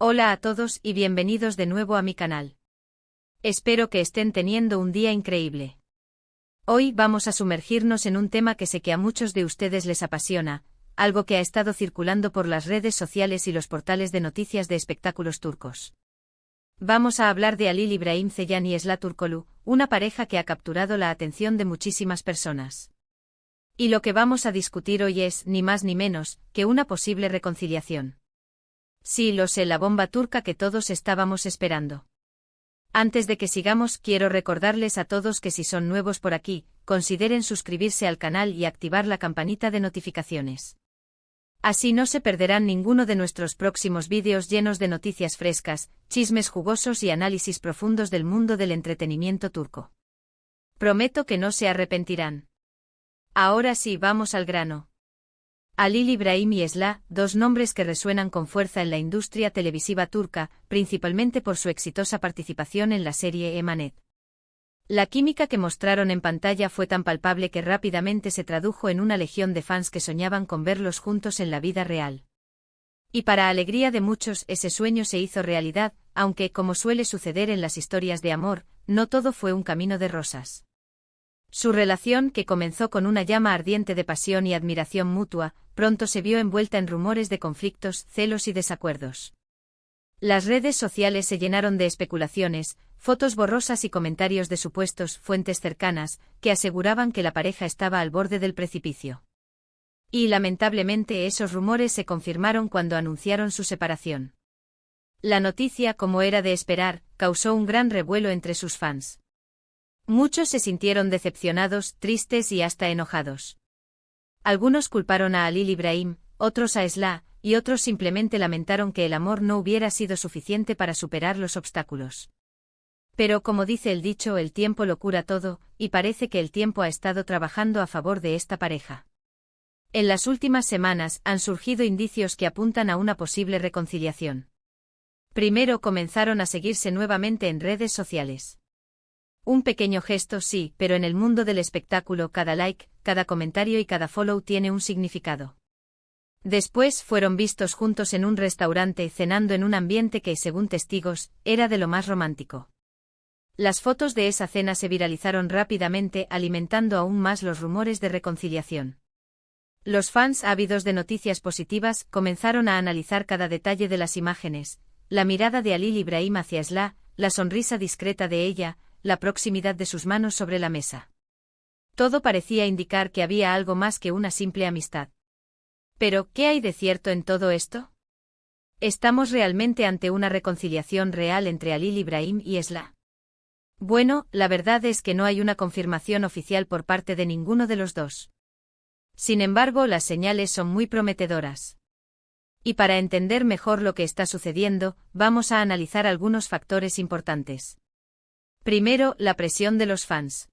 Hola a todos y bienvenidos de nuevo a mi canal. Espero que estén teniendo un día increíble. Hoy vamos a sumergirnos en un tema que sé que a muchos de ustedes les apasiona, algo que ha estado circulando por las redes sociales y los portales de noticias de espectáculos turcos. Vamos a hablar de Halil İbrahim Ceylan y Esla Turkoglu, una pareja que ha capturado la atención de muchísimas personas. Y lo que vamos a discutir hoy es, ni más ni menos, que una posible reconciliación. Sí, lo sé, la bomba turca que todos estábamos esperando. Antes de que sigamos, quiero recordarles a todos que si son nuevos por aquí, consideren suscribirse al canal y activar la campanita de notificaciones. Así no se perderán ninguno de nuestros próximos vídeos llenos de noticias frescas, chismes jugosos y análisis profundos del mundo del entretenimiento turco. Prometo que no se arrepentirán. Ahora sí, vamos al grano. Halil İbrahim y Esla, dos nombres que resuenan con fuerza en la industria televisiva turca, principalmente por su exitosa participación en la serie Emanet. La química que mostraron en pantalla fue tan palpable que rápidamente se tradujo en una legión de fans que soñaban con verlos juntos en la vida real. Y para alegría de muchos, ese sueño se hizo realidad, aunque, como suele suceder en las historias de amor, no todo fue un camino de rosas. Su relación, que comenzó con una llama ardiente de pasión y admiración mutua, pronto se vio envuelta en rumores de conflictos, celos y desacuerdos. Las redes sociales se llenaron de especulaciones, fotos borrosas y comentarios de supuestos fuentes cercanas, que aseguraban que la pareja estaba al borde del precipicio. Y lamentablemente esos rumores se confirmaron cuando anunciaron su separación. La noticia, como era de esperar, causó un gran revuelo entre sus fans. Muchos se sintieron decepcionados, tristes y hasta enojados. Algunos culparon a Halil İbrahim, otros a Esla, y otros simplemente lamentaron que el amor no hubiera sido suficiente para superar los obstáculos. Pero como dice el dicho, el tiempo lo cura todo, y parece que el tiempo ha estado trabajando a favor de esta pareja. En las últimas semanas han surgido indicios que apuntan a una posible reconciliación. Primero comenzaron a seguirse nuevamente en redes sociales. Un pequeño gesto sí, pero en el mundo del espectáculo cada like, cada comentario y cada follow tiene un significado. Después fueron vistos juntos en un restaurante cenando en un ambiente que, según testigos, era de lo más romántico. Las fotos de esa cena se viralizaron rápidamente, alimentando aún más los rumores de reconciliación. Los fans ávidos de noticias positivas comenzaron a analizar cada detalle de las imágenes, la mirada de Halil İbrahim hacia Esla, la sonrisa discreta de ella, la proximidad de sus manos sobre la mesa. Todo parecía indicar que había algo más que una simple amistad. Pero, ¿qué hay de cierto en todo esto? ¿Estamos realmente ante una reconciliación real entre Halil İbrahim y Esla? Bueno, la verdad es que no hay una confirmación oficial por parte de ninguno de los dos. Sin embargo, las señales son muy prometedoras. Y para entender mejor lo que está sucediendo, vamos a analizar algunos factores importantes. Primero, la presión de los fans.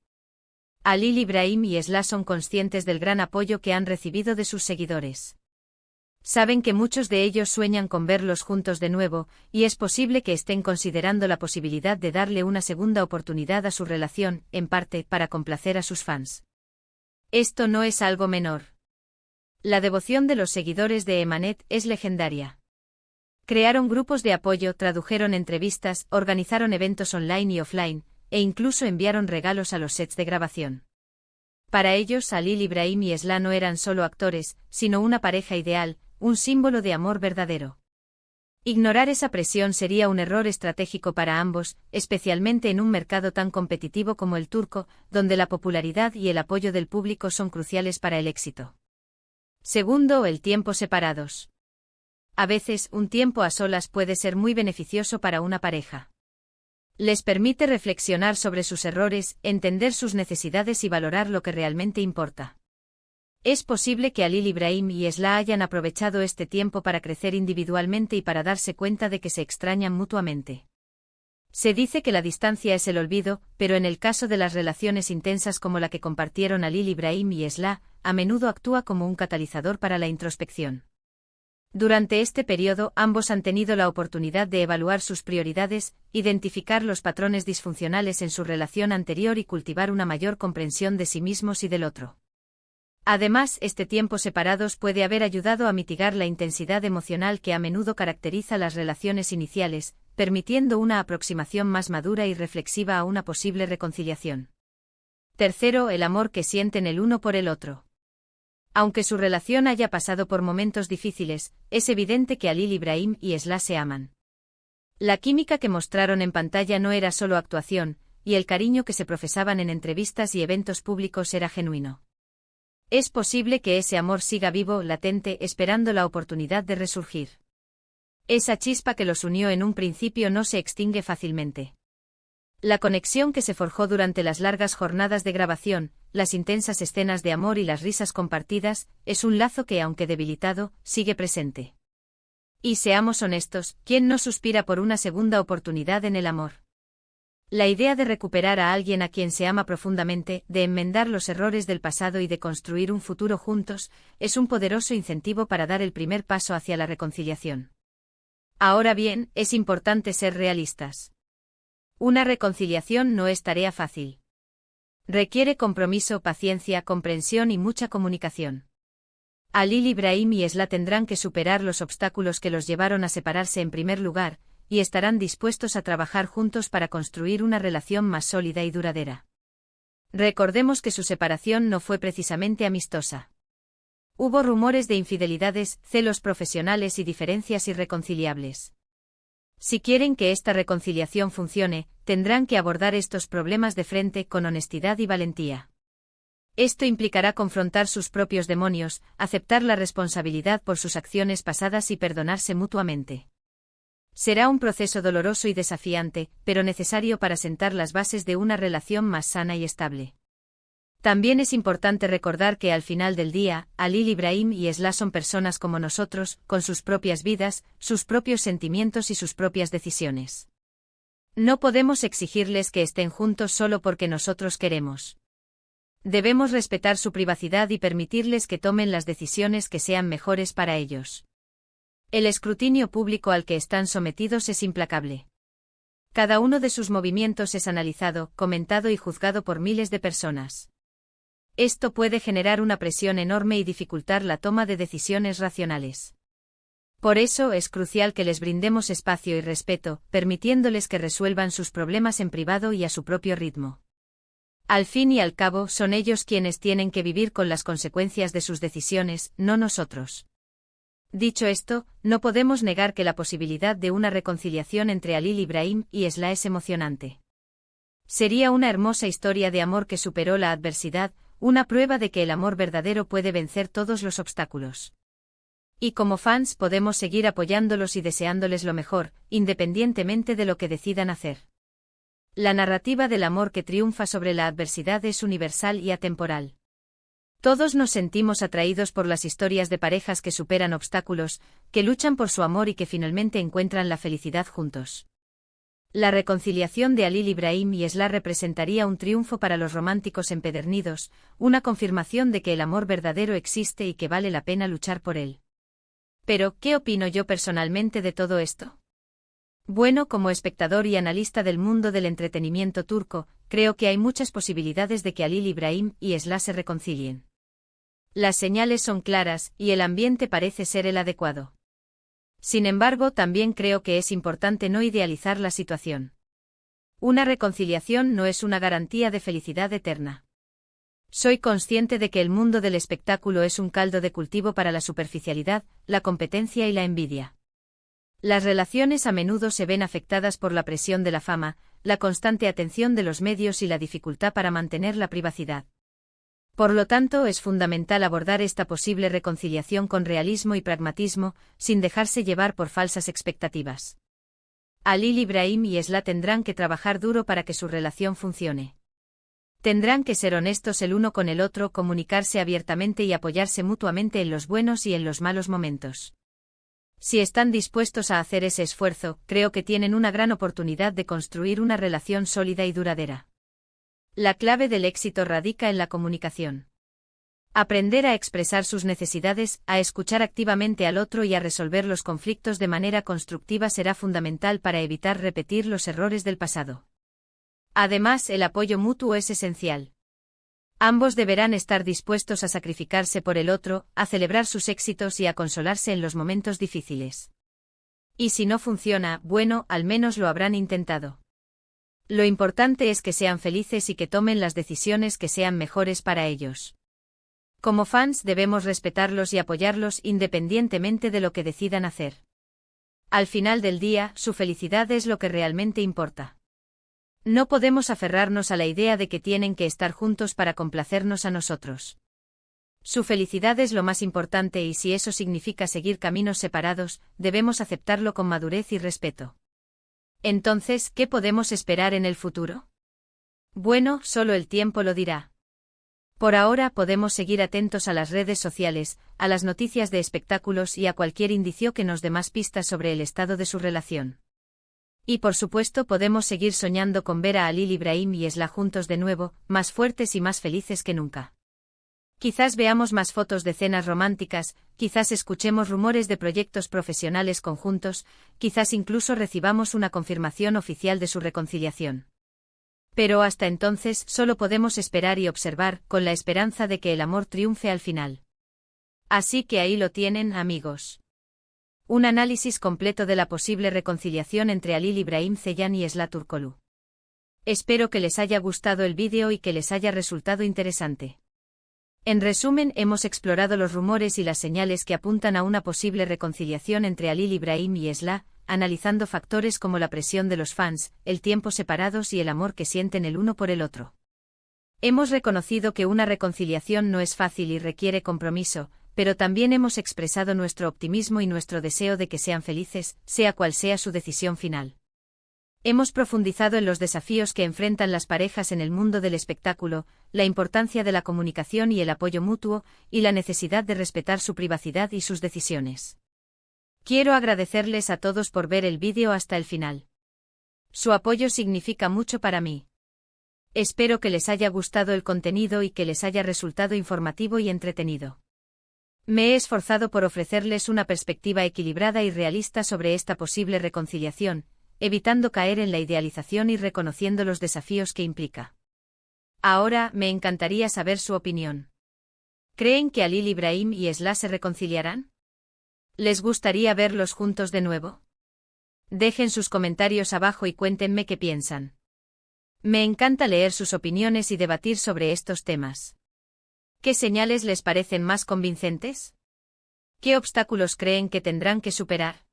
Halil İbrahim y Esla son conscientes del gran apoyo que han recibido de sus seguidores. Saben que muchos de ellos sueñan con verlos juntos de nuevo, y es posible que estén considerando la posibilidad de darle una segunda oportunidad a su relación, en parte para complacer a sus fans. Esto no es algo menor. La devoción de los seguidores de Emanet es legendaria. Crearon grupos de apoyo, tradujeron entrevistas, organizaron eventos online y offline, e incluso enviaron regalos a los sets de grabación. Para ellos, Halil İbrahim y Esla no eran solo actores, sino una pareja ideal, un símbolo de amor verdadero. Ignorar esa presión sería un error estratégico para ambos, especialmente en un mercado tan competitivo como el turco, donde la popularidad y el apoyo del público son cruciales para el éxito. Segundo, el tiempo separados. A veces, un tiempo a solas puede ser muy beneficioso para una pareja. Les permite reflexionar sobre sus errores, entender sus necesidades y valorar lo que realmente importa. Es posible que Halil İbrahim y Esla hayan aprovechado este tiempo para crecer individualmente y para darse cuenta de que se extrañan mutuamente. Se dice que la distancia es el olvido, pero en el caso de las relaciones intensas como la que compartieron Halil İbrahim y Esla, a menudo actúa como un catalizador para la introspección. Durante este periodo, ambos han tenido la oportunidad de evaluar sus prioridades, identificar los patrones disfuncionales en su relación anterior y cultivar una mayor comprensión de sí mismos y del otro. Además, este tiempo separados puede haber ayudado a mitigar la intensidad emocional que a menudo caracteriza las relaciones iniciales, permitiendo una aproximación más madura y reflexiva a una posible reconciliación. Tercero, el amor que sienten el uno por el otro. Aunque su relación haya pasado por momentos difíciles, es evidente que Halil Ibrahim y Esla se aman. La química que mostraron en pantalla no era solo actuación, y el cariño que se profesaban en entrevistas y eventos públicos era genuino. Es posible que ese amor siga vivo, latente, esperando la oportunidad de resurgir. Esa chispa que los unió en un principio no se extingue fácilmente. La conexión que se forjó durante las largas jornadas de grabación, las intensas escenas de amor y las risas compartidas, es un lazo que, aunque debilitado, sigue presente. Y seamos honestos, ¿quién no suspira por una segunda oportunidad en el amor? La idea de recuperar a alguien a quien se ama profundamente, de enmendar los errores del pasado y de construir un futuro juntos, es un poderoso incentivo para dar el primer paso hacia la reconciliación. Ahora bien, es importante ser realistas. Una reconciliación no es tarea fácil. Requiere compromiso, paciencia, comprensión y mucha comunicación. Halil Ibrahim y Esla tendrán que superar los obstáculos que los llevaron a separarse en primer lugar, y estarán dispuestos a trabajar juntos para construir una relación más sólida y duradera. Recordemos que su separación no fue precisamente amistosa. Hubo rumores de infidelidades, celos profesionales y diferencias irreconciliables. Si quieren que esta reconciliación funcione, tendrán que abordar estos problemas de frente con honestidad y valentía. Esto implicará confrontar sus propios demonios, aceptar la responsabilidad por sus acciones pasadas y perdonarse mutuamente. Será un proceso doloroso y desafiante, pero necesario para sentar las bases de una relación más sana y estable. También es importante recordar que al final del día, Halil Ibrahim y Esla son personas como nosotros, con sus propias vidas, sus propios sentimientos y sus propias decisiones. No podemos exigirles que estén juntos solo porque nosotros queremos. Debemos respetar su privacidad y permitirles que tomen las decisiones que sean mejores para ellos. El escrutinio público al que están sometidos es implacable. Cada uno de sus movimientos es analizado, comentado y juzgado por miles de personas. Esto puede generar una presión enorme y dificultar la toma de decisiones racionales. Por eso es crucial que les brindemos espacio y respeto, permitiéndoles que resuelvan sus problemas en privado y a su propio ritmo. Al fin y al cabo, son ellos quienes tienen que vivir con las consecuencias de sus decisiones, no nosotros. Dicho esto, no podemos negar que la posibilidad de una reconciliación entre Halil Ibrahim y Esla es emocionante. Sería una hermosa historia de amor que superó la adversidad, una prueba de que el amor verdadero puede vencer todos los obstáculos. Y como fans podemos seguir apoyándolos y deseándoles lo mejor, independientemente de lo que decidan hacer. La narrativa del amor que triunfa sobre la adversidad es universal y atemporal. Todos nos sentimos atraídos por las historias de parejas que superan obstáculos, que luchan por su amor y que finalmente encuentran la felicidad juntos. La reconciliación de Halil Ibrahim y Esla representaría un triunfo para los románticos empedernidos, una confirmación de que el amor verdadero existe y que vale la pena luchar por él. Pero, ¿qué opino yo personalmente de todo esto? Bueno, como espectador y analista del mundo del entretenimiento turco, creo que hay muchas posibilidades de que Halil Ibrahim y Esla se reconcilien. Las señales son claras, y el ambiente parece ser el adecuado. Sin embargo, también creo que es importante no idealizar la situación. Una reconciliación no es una garantía de felicidad eterna. Soy consciente de que el mundo del espectáculo es un caldo de cultivo para la superficialidad, la competencia y la envidia. Las relaciones a menudo se ven afectadas por la presión de la fama, la constante atención de los medios y la dificultad para mantener la privacidad. Por lo tanto, es fundamental abordar esta posible reconciliación con realismo y pragmatismo, sin dejarse llevar por falsas expectativas. Halil Ibrahim y Esla tendrán que trabajar duro para que su relación funcione. Tendrán que ser honestos el uno con el otro, comunicarse abiertamente y apoyarse mutuamente en los buenos y en los malos momentos. Si están dispuestos a hacer ese esfuerzo, creo que tienen una gran oportunidad de construir una relación sólida y duradera. La clave del éxito radica en la comunicación. Aprender a expresar sus necesidades, a escuchar activamente al otro y a resolver los conflictos de manera constructiva será fundamental para evitar repetir los errores del pasado. Además, el apoyo mutuo es esencial. Ambos deberán estar dispuestos a sacrificarse por el otro, a celebrar sus éxitos y a consolarse en los momentos difíciles. Y si no funciona, bueno, al menos lo habrán intentado. Lo importante es que sean felices y que tomen las decisiones que sean mejores para ellos. Como fans debemos respetarlos y apoyarlos independientemente de lo que decidan hacer. Al final del día, su felicidad es lo que realmente importa. No podemos aferrarnos a la idea de que tienen que estar juntos para complacernos a nosotros. Su felicidad es lo más importante y si eso significa seguir caminos separados, debemos aceptarlo con madurez y respeto. Entonces, ¿qué podemos esperar en el futuro? Bueno, solo el tiempo lo dirá. Por ahora podemos seguir atentos a las redes sociales, a las noticias de espectáculos y a cualquier indicio que nos dé más pistas sobre el estado de su relación. Y por supuesto podemos seguir soñando con ver a Halil Ibrahim y Esla juntos de nuevo, más fuertes y más felices que nunca. Quizás veamos más fotos de cenas románticas, quizás escuchemos rumores de proyectos profesionales conjuntos, quizás incluso recibamos una confirmación oficial de su reconciliación. Pero hasta entonces solo podemos esperar y observar, con la esperanza de que el amor triunfe al final. Así que ahí lo tienen, amigos. Un análisis completo de la posible reconciliación entre Halil Ibrahim Ceylan y Esla Turkoglu. Espero que les haya gustado el vídeo y que les haya resultado interesante. En resumen, hemos explorado los rumores y las señales que apuntan a una posible reconciliación entre Halil Ibrahim y Esla, analizando factores como la presión de los fans, el tiempo separados y el amor que sienten el uno por el otro. Hemos reconocido que una reconciliación no es fácil y requiere compromiso, pero también hemos expresado nuestro optimismo y nuestro deseo de que sean felices, sea cual sea su decisión final. Hemos profundizado en los desafíos que enfrentan las parejas en el mundo del espectáculo, la importancia de la comunicación y el apoyo mutuo, y la necesidad de respetar su privacidad y sus decisiones. Quiero agradecerles a todos por ver el vídeo hasta el final. Su apoyo significa mucho para mí. Espero que les haya gustado el contenido y que les haya resultado informativo y entretenido. Me he esforzado por ofrecerles una perspectiva equilibrada y realista sobre esta posible reconciliación, evitando caer en la idealización y reconociendo los desafíos que implica. Ahora, me encantaría saber su opinión. ¿Creen que Halil Ibrahim y Esla se reconciliarán? ¿Les gustaría verlos juntos de nuevo? Dejen sus comentarios abajo y cuéntenme qué piensan. Me encanta leer sus opiniones y debatir sobre estos temas. ¿Qué señales les parecen más convincentes? ¿Qué obstáculos creen que tendrán que superar?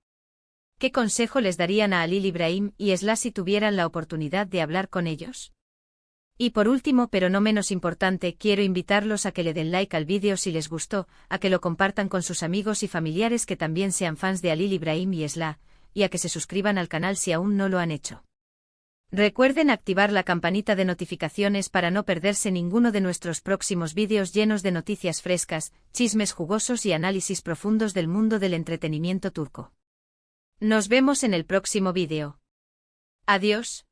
¿Qué consejo les darían a Halil Ibrahim y Esla si tuvieran la oportunidad de hablar con ellos? Y por último, pero no menos importante, quiero invitarlos a que le den like al vídeo si les gustó, a que lo compartan con sus amigos y familiares que también sean fans de Halil Ibrahim y Esla, y a que se suscriban al canal si aún no lo han hecho. Recuerden activar la campanita de notificaciones para no perderse ninguno de nuestros próximos vídeos llenos de noticias frescas, chismes jugosos y análisis profundos del mundo del entretenimiento turco. Nos vemos en el próximo vídeo. Adiós.